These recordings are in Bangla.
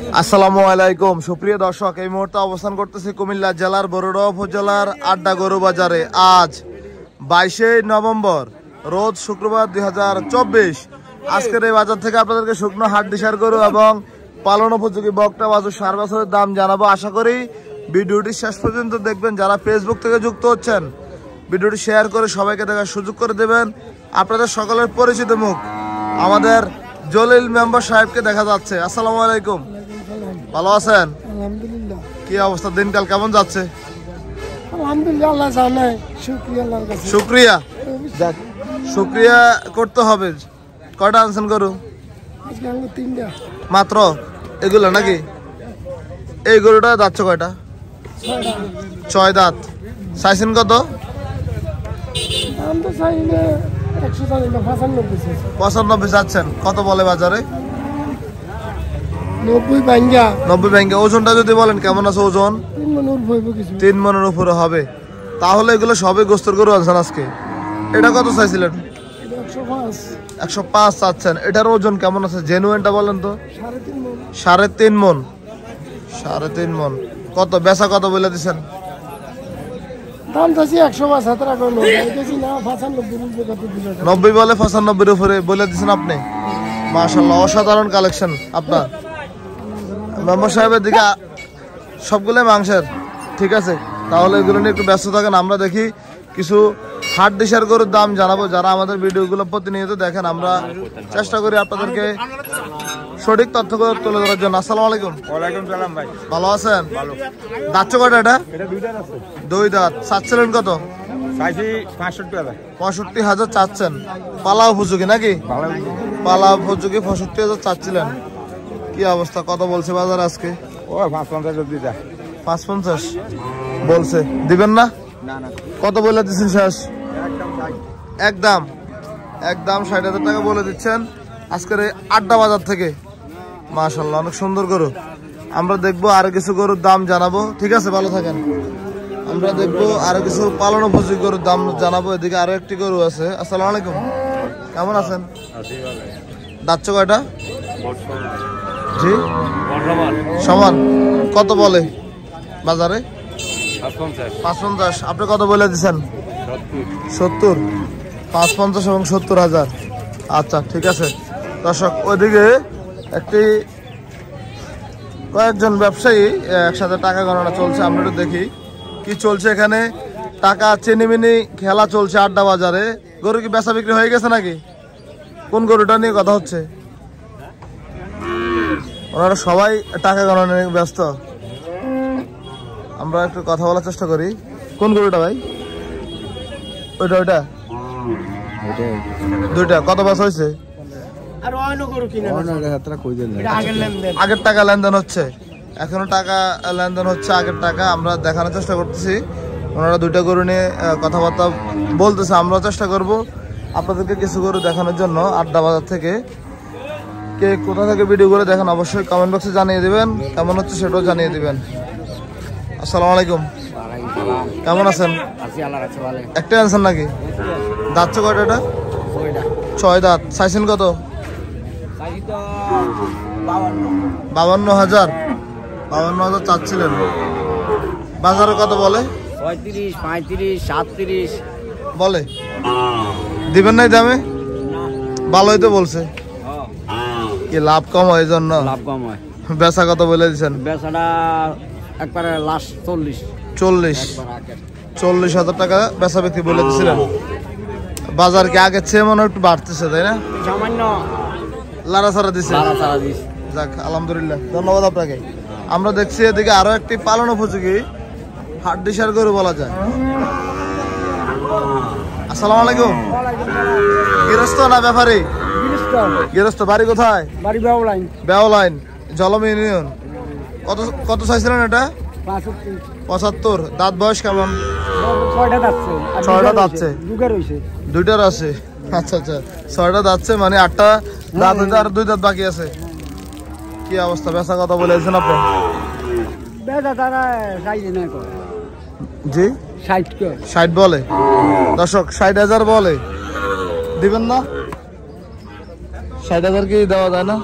আসসালামু আলাইকুম সুপ্রিয় দর্শক, এই মুহূর্তে অবস্থান করতেছি কুমিল্লা জেলার বরুড়া উপজেলার আড্ডা গরু বাজারে। আজ 22 নভেম্বর, রোজ শুক্রবার 2024। আজকের এই বাজার থেকে আপনাদেরকে শুকনো হাট দিশার গরু এবং পালন উপযোগী বকটা বাছুর সার বছরের দাম জানাবো। আশা করি ভিডিওটি শেষ পর্যন্ত দেখবেন। যারা ফেসবুক থেকে যুক্ত হচ্ছেন, ভিডিওটি শেয়ার করে সবাইকে দেখার সুযোগ করে দেবেন। আপনাদের সকলের পরিচিত মুখ আমাদের জলিল মেম্বার সাহেবকে দেখা যাচ্ছে। আসসালামু আলাইকুম, ভালো আছেন? আলহামদুলিল্লাহ। কি অবস্থা, দিনকাল কেমন যাচ্ছে? আলহামদুলিল্লাহ, আল্লাহ জানে। শুকরিয়া আল্লাহর কাছে। শুকরিয়া, যাক শুকরিয়া করতে হবে। কয়টা আনছেন গরু? আজকে আনলো 3টা মাত্র। এগুলো নাকি? এই গরুটা যাচ্ছে কয়টা? 6টা। 6 দাঁত। চাইছেন কত? দাম তো চাইলে 100 চাইলে 95 95 যাচ্ছেন। কত বলে বাজারে? 90 ভাঙ্গা। 90 ব্যাংকে। ওজনটা যদি বলেন কেমন আছে ওজন? 3 মণ হইব কিছু। 3 মনের উপরে হবে। তাহলে এগুলো সবই গোস্তের গরু আনছেন আজকে। এটা কত চাইছিলেন? 105। 105 চাচ্ছেন। এটার ওজন কেমন আছে? জেনুইনটা বলেন তো। 3.5 মণ। 3.5 মন। 3.5 মন। কত বেচা কত বলে দিচ্ছেন? দাম চাইছি 105 17 করে লোক দেখি না 95 বলতে কত দিল। 90 বলে 95 এর উপরে বলে দিচ্ছেন আপনি। মাশাআল্লাহ, অসাধারণ কালেকশন আপনার। মেম্বার সাহেবের দিকে সবগুলো মাংসের। ঠিক আছে, তাহলে এগুলো নিয়ে একটু ব্যস্ত থাকেন। আমরা দেখি কিছু হাট দিশার গরুর দাম জানাবো। যারা আমাদের ভিডিওগুলো প্রতিনিয়ত দেখেন, আমরা চেষ্টা করি আপনাদেরকে সঠিক তথ্য তুলে ধরার জন্য। আসসালামু আলাইকুম। ওয়ালাইকুম সালাম ভাই। ভালো আছেন? ভালো। দাঁত কয়টা? এটা এটা 2 দাঁত আছে। 2 দাঁত। চাচ্ছিলেন কত? চাইছি 65,000। 65,000 চাচ্ছেন। পালা উপযোগী নাকি? ভালো। পালা উপযোগী 65,000 চাচ্ছিলেন। কি অবস্থা, কত বলছে বাজার আজকে? ও 550 যদি যা। 550 বলছে। দিবেন না? না না। কত বলে দিচ্ছেন শেষ? একদম চাই। একদম 60,000 টাকা বলে দিচ্ছেন আজকের এই আড্ডা বাজার থেকে। মাশাআল্লাহ, অনেক সুন্দর গরু। আমরা দেখবো আরো কিছু গরুর দাম জানাবো। ঠিক আছে, ভালো থাকেন। আমরা দেখবো আরো কিছু পালন উপযোগী গরুর দাম জানাবো। এদিকে আরো একটি গরু আছে। আসসালামু আলাইকুম, কেমন আছেন? দাঁত কয়টা? জি সমান। কত বলে বাজারে? 550। আপনি কত বলে দিচ্ছেন? 70। 550 এবং 70,000। আচ্ছা, ঠিক আছে। দর্শক, ওইদিকে কয়েকজন ব্যবসায়ী একসাথে টাকা গণনা চলছে। আমরা একটু দেখি কি চলছে এখানে। টাকা চিনিমিনি খেলা চলছে আড্ডা বাজারে। গরু কি বেচা বিক্রি হয়ে গেছে নাকি? কোন গরুটা নিয়ে কথা হচ্ছে? ওনারা সবাই টাকা গণনা নিয়ে ব্যস্ত। আমরা একটু কথা বলার চেষ্টা করি। কোন গরুটা ভাই? ওইটা 2টা। কত বেচা হয়েছে? আর অন্য গরু কিনা আগের টাকা লেনদেন হচ্ছে, এখনো টাকা লেনদেন হচ্ছে আগের টাকা। আমরা দেখানোর চেষ্টা করতেছি। ওনারা 2টা গরু নিয়ে কথাবার্তা বলতেছে। আমরা চেষ্টা করব আপনাদেরকে কিছু গরু দেখানোর জন্য আড্ডা বাজার থেকে। কে কোথা থেকে ভিডিও করে দেখেন অবশ্যই কমেন্ট বক্সে জানিয়ে দিবেন। কেমন হচ্ছে সেটাও জানিয়ে দিবেন। আসসালামু আলাইকুম, কেমন আছেন? একটা আনছেন নাকি? দাঁত কয়টা? এটা 6 দাঁত। চাইছেন কত? 52,000। 52,000 চাচ্ছিলেন। বাজারে কত বলে? 35 35 37 বলে। দিবেন নাই দামে? ভালোই তো বলছে। কি লাভ কম হয়? জন্য লাভ কম হয়। বেচা কত বলে দিচ্ছেন? বেচাটা একবারে লাস্ট 40। 40,000 টাকা বেচা বিক্রি বলে দিচ্ছিলেন। বাজার কি আগের চেয়ে মনে একটু বাড়তেছে, তাই না? সামান্য লাড়াছাড়া দিচ্ছে। যাক, আলহামদুলিল্লাহ, ধন্যবাদ আপনাকে। আমরা দেখছি এদিকে আরো একটি পালন উপযোগী হাট দিশার গরু বলা যায়। আসসালামু আলাইকুম। গৃহস্থ না ব্যাপারী? গৃহস্থ। বাড়ি কোথায়? বাড়ি বেওলাইন। বেওলাইন, জলম ইউনিয়ন। কত চাইছিলেন এটা? 75। দাঁত বয়স কেমন? 6টা যাচ্ছে। 6টা যাচ্ছে। 2টার আছে। আচ্ছা, 6টা যাচ্ছে, মানে 8টা দাঁত হইতে আর 2 দাঁত বাকি আছে। কি অবস্থা, বেচা কথা বলেছেন আপনি? বেচা তারা 60 করে। জি 60 বলে। দর্শক 60,000 বলে। দিবেন না? 60,000 কি দেওয়া যায় না?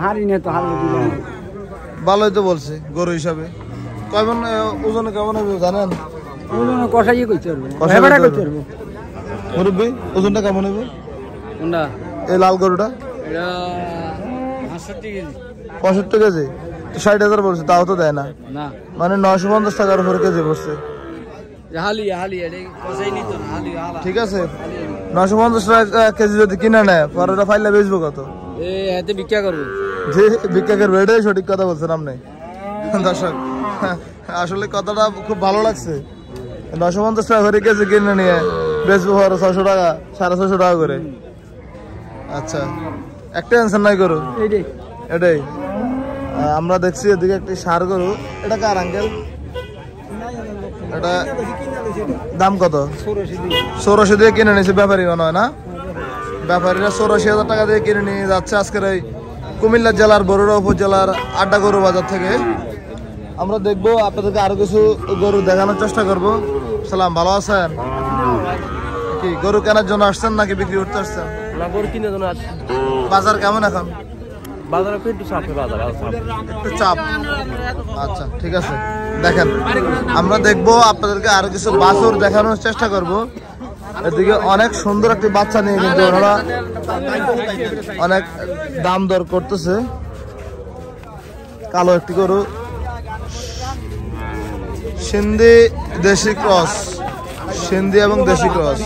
হারি নে তো হারি দিবেন। ভালোই তো বলছে গরু হিসাবে। কেমন ওজনে কেমন হবে জানেন? কষাই করতে পারবো, কষাই করতে পারবো। মুরব্বি ওজনটা কেমন হবে কোনটা? এই লাল গরুটা এটা 65 কেজি। 65 কেজি, 60,000 বলছে, তাও তো দেয় না। না মানে 950 টাকার উপরে কেজি পড়ছে। হালি হালি এটা কষাই নিত না, হালি হালা। ঠিক আছে, 950 টাকা কেজি যদি কিনে নেয় পরে ওটা ফাইলে বেচবো কত? এই হাতে ভিক্ষা করবো। যে ভিক্ষা করবে, এটাই সঠিক কথা বলছেন আপনি। দর্শক আসলে কথাটা খুব ভালো লাগছে। 950 টাকা করে কেজি কিনে নিয়ে বেচবো 600 টাকা, 650 টাকা করে। আচ্ছা, একটা টেনশন নাই গরু এটাই। আমরা দেখছি এদিকে একটি ষাঁড় গরু, এটা কার আঙ্কেল? এটা দাম কত? 84 দিয়ে কিনে নিয়েছে ব্যাপারী মনে হয় না? ব্যাপারীরা 84,000 টাকা দিয়ে কিনে নিয়ে যাচ্ছে আজকের এই কুমিল্লা জেলার বরুড়া উপজেলার আড্ডা গরু বাজার থেকে। আমরা দেখবো, আপনাদেরকে আরো কিছু গরু দেখানোর চেষ্টা করব। সালাম, ভালো আছেন? কি গরু কেনার জন্য আসছেন নাকি বিক্রি করতে আসছেন? গরু কিনে জন্য আসছি। বাজার কেমন এখন? বাজারে একটু চাপে, একটু চাপ। আচ্ছা ঠিক আছে, দেখেন আমরা দেখবো, আপনাদেরকে আরো কিছু বাছুর দেখানোর চেষ্টা করব। এদিকে অনেক সুন্দর একটি বাচ্চা নিয়ে কিন্তু ওনারা অনেক দাম দর করতেছে। কালো একটি গরু, সিন্ধি দেশি ক্রস, সিন্ধি এবং দেশি ক্রস।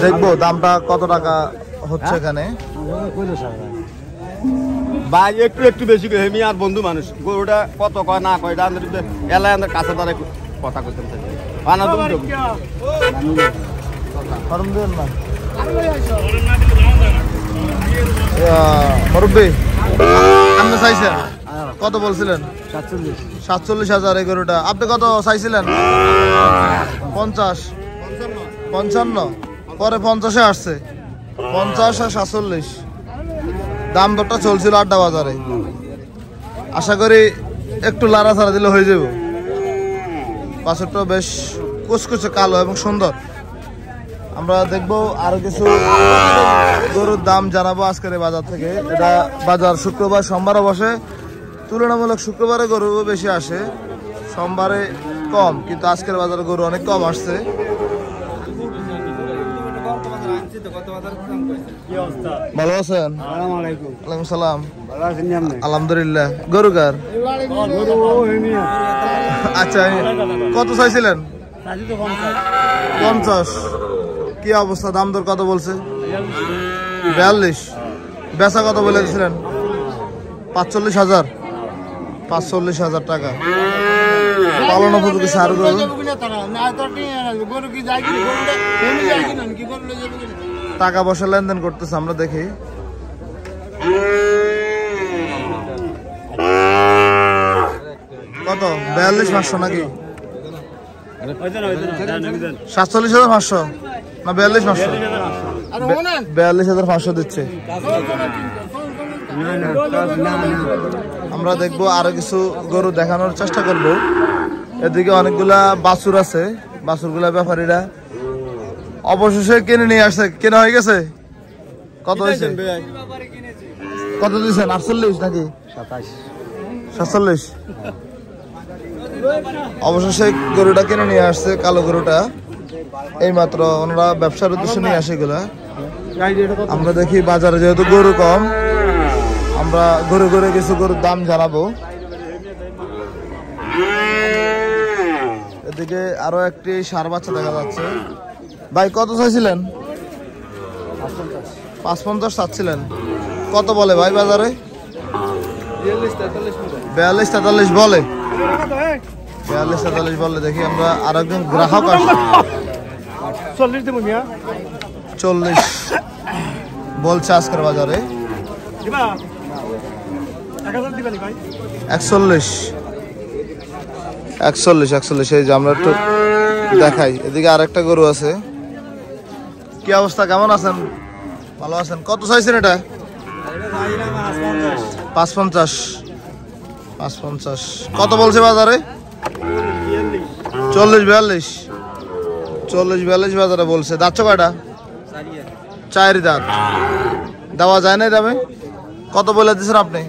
দেখবো দামটা কত টাকা হচ্ছে এখানে। ভাই একটু একটু বেশি করে আমি আর বন্ধু মানুষ গরুটা কত কয় না কয় এলাই আমাদের কাছে দ্বারা কথা করতাম বানা তুমি ফর্ম দেন না মুরব্বি, আপনি চাইছেন কত বলছিলেন? 47,000 এই গরুটা। আপনি কত চাইছিলেন? 50, 55, পরে 50-এ আসছে। 50 আর 47 দাম দরটা চলছিল আড্ডা বাজারে। আশা করি একটু লাড়াছাড়া দিলে হয়ে যাবে। বাছুরটা বেশ কুচকুচে কালো এবং সুন্দর। আমরা দেখবো আরো কিছু গরুর দাম জানাবো আজকের এই বাজার থেকে। এটা বাজার শুক্রবার সোমবারও বসে, তুলনামূলক শুক্রবারে গরু বেশি আসে, সোমবারে কম, কিন্তু আজকের বাজারে গরু অনেক কম আসছে। ভালো আছেন? ওয়ালাইকুম সালাম। আলহামদুলিল্লাহ। গরু কার? আচ্ছা, কত চাইছিলেন? 50। কি অবস্থা, দাম দর কত বলছে? 42। বেচা কত বলে দিয়েছিলেন? 45,000। 45,000 টাকা। পালন উপযোগী সার গরু। টাকা পয়সা লেনদেন করতেছে, আমরা দেখি। কত? 42,500 নাকি? 47,500 না 42,500? 42,500 দিচ্ছে। আমরা দেখবো আরো কিছু গরু দেখানোর চেষ্টা করব। এদিকে অনেকগুলা বাছুর আছে, বাছুরগুলা ব্যাপারীরা অবশেষে কিনে নিয়ে আসছে। কেনা হয়ে গেছে? কত হয়েছে? কত দিয়েছেন? 48 নাকি 47? অবশেষে গরুটা কিনে নিয়ে আসছে, কালো গরুটা। এই মাত্র ওনারা ব্যবসার উদ্দেশ্যে নিয়ে আসে এগুলা। আমরা দেখি বাজারে যেহেতু গরু কম, আমরা ঘুরে ঘুরে কিছু গরুর দাম জানাবো। এদিকে আরো একটি ষাঁড় বাচ্চা দেখা যাচ্ছে। ভাই কত চাইছিলেন? 55 চাচ্ছিলেন। কত বলে ভাই বাজারে? 42-43 বলে। 42-43 বলে। দেখি আমরা আর একজন গ্রাহক আসছে। 40 বলছে আজকের বাজারে। 41। এই যে আমরা একটু দেখাই, এদিকে আরেকটা গরু আছে। কি অবস্থা, কেমন আছেন? ভালো আছেন? কত চাইছেন এটা? 55। কত বলছে বাজারে? 40-42 বাজারে বলছে। দাঁত কয়টা? 4 দাঁত। দেওয়া যায় না দামে? কত বলে দিচ্ছেন আপনি?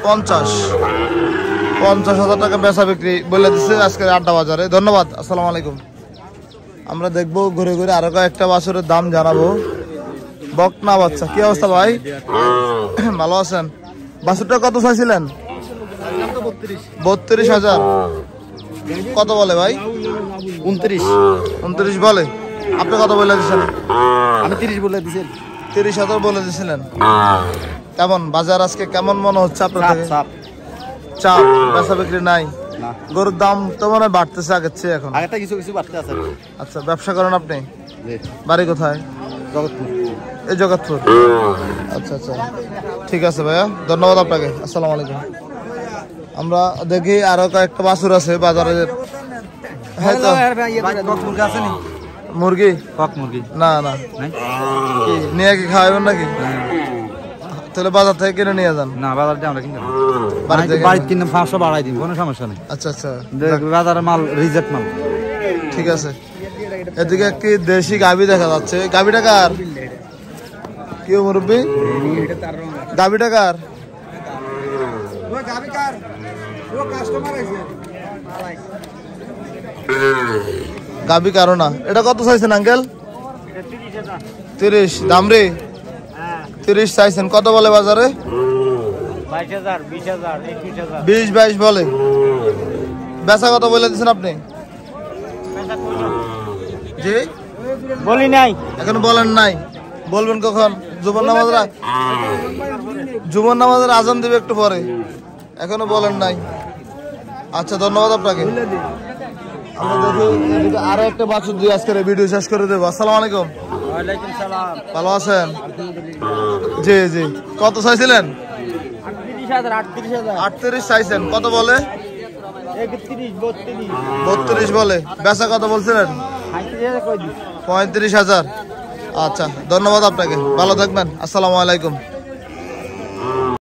50,000 টাকা বেচা বিক্রি বলে দিচ্ছে আজকের আড্ডা বাজারে। ধন্যবাদ, আসসালামু আলাইকুম। আমরা দেখবো ঘুরে ঘুরে আরো কয়েকটা বাছুরের দাম জানাবো। বকনা বাচ্চা, কি অবস্থা ভাই? ভালো আছেন? বাছুরটা কত চাইছিলেন? 32,000। কত বলে ভাই? 29 বলে। আপনি কত বলে দিচ্ছেন? আমি 30 বলে দিছি। 30,000 বলে দিছিলেন। কেমন বাজার আজকে কেমন মনে হচ্ছে আপনার? চাপ, বেচা বিক্রি নাই। গরুর দাম তো মনে হয় বাড়তেছে আগের চেয়ে এখন। আগেরটা কিছু কিছু বাড়তে আছে। আচ্ছা, ব্যবসা করেন আপনি? জি। বাড়ি কোথায়? জগৎপুর। এই জগৎপুর। আচ্ছা আচ্ছা, ঠিক আছে ভাইয়া, ধন্যবাদ আপনাকে, আসসালামু আলাইকুম। আমরা দেখি আরো কয়েকটা বাছুর আছে বাজারে। হ্যাঁ তো মুরগি? না না, নিয়ে কি খাওয়াবেন নাকি? তাহলে বাজার থেকে কিনে নিয়ে যান। না, বাজার দিয়ে আমরা কিনতে বাড়িতে কিনে 500 বাড়াই দিই, কোনো সমস্যা নেই। আচ্ছা আচ্ছা, বাজারের মাল রিজেক্ট মাল। ঠিক আছে। এদিকে একটি দেশি গাভী দেখা যাচ্ছে। গাভীটা কার? কি মুরব্বি? গাভীটা কার? গাভী কারো না। এটা কত চাইছেন আঙ্কেল? 30। দাম রে 30 চাইছেন। কত বলে বাজারে? 20-22 বলে। বেচা কত বলে দিচ্ছেন আপনি? জি বলি নাই, এখন বলেন নাই, বলবেন কখন? জুমার নামাজের আজান দিবে একটু পরে, এখনো বলেন নাই। আচ্ছা, ধন্যবাদ আপনাকে। আমরা দেখি এদিকে আরো একটা বাছুর দিয়ে আজকের ভিডিও শেষ করে দেবো। আসসালামু আলাইকুম। ভালো আছেন? জি জি। কত চাইছিলেন? 38 চাইছেন। কত বলে? 32 বলে। বেচা কত বলছিলেন? 35,000। আচ্ছা, ধন্যবাদ আপনাকে, ভালো থাকবেন, আসসালামু আলাইকুম।